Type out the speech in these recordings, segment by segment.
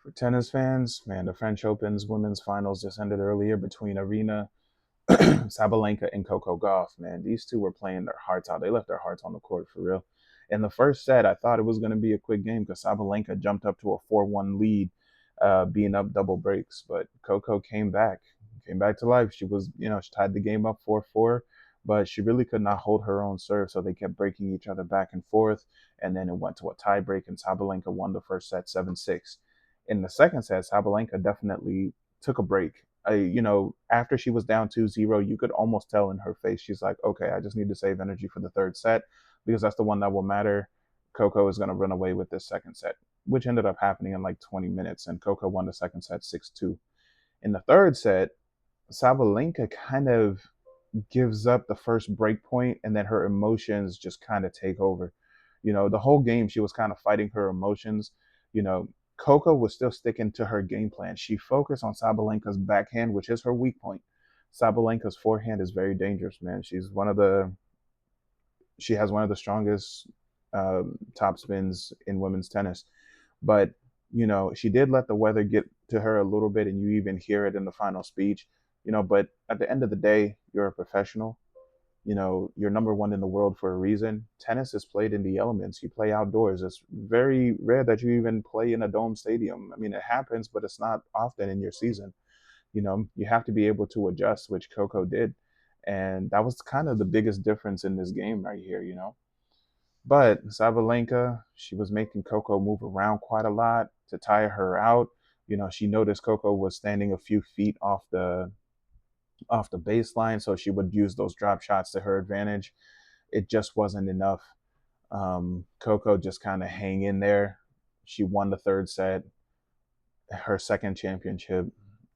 For tennis fans, man, the French Open's women's finals just ended earlier between Arena Sabalenka and Coco Gauff. Man, these two were playing their hearts out. They left their hearts on the court for real. In the first set, I thought it was going to be a quick game because Sabalenka jumped up to a 4-1 lead, being up double breaks. But Coco came back to life. She was, she tied the game up 4-4, but she really could not hold her own serve. So they kept breaking each other back and forth. And then it went to a tie break, and Sabalenka won the first set 7-6. In the second set, Sabalenka definitely took a break. After she was down 2-0, you could almost tell in her face, she's like, okay, I just need to save energy for the third set because that's the one that will matter. Coco is going to run away with this second set, which ended up happening in like 20 minutes, and Coco won the second set 6-2. In the third set, Sabalenka kind of gives up the first break point, and then her emotions just kind of take over. The whole game she was kind of fighting her emotions. You know, Coco was still sticking to her game plan. She focused on Sabalenka's backhand, which is her weak point. Sabalenka's forehand is very dangerous, man. She has one of the strongest top spins in women's tennis. But she did let the weather get to her a little bit, and you even hear it in the final speech. But at the end of the day, you're a professional. You're number one in the world for a reason. Tennis is played in the elements. You play outdoors. It's very rare that you even play in a dome stadium. I mean, it happens, but it's not often in your season. You have to be able to adjust, which Coco did. And that was kind of the biggest difference in this game right here. But Sabalenka, she was making Coco move around quite a lot to tire her out. She noticed Coco was standing a few feet off the baseline, so she would use those drop shots to her advantage. It just wasn't enough. Coco just kind of hang in there. She won the third set, her second championship.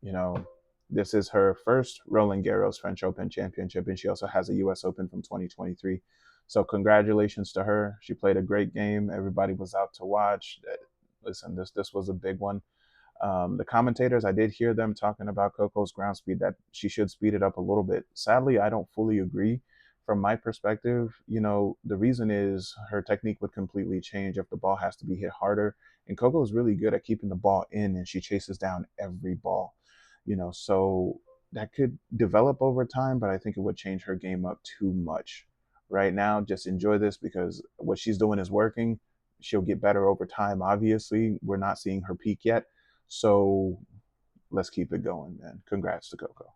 You know, this is her first Roland Garros French Open championship, and she also has a U.S. Open from 2023. So congratulations to her. She played a great game. Everybody was out to watch. Listen, this was a big one. The commentators, I did hear them talking about Coco's ground speed, that she should speed it up a little bit. Sadly, I don't fully agree. From my perspective, the reason is her technique would completely change if the ball has to be hit harder. And Coco is really good at keeping the ball in, and she chases down every ball. So that could develop over time, but I think it would change her game up too much. Right now, just enjoy this because what she's doing is working. She'll get better over time. Obviously, we're not seeing her peak yet, so let's keep it going, man. Congrats to Coco.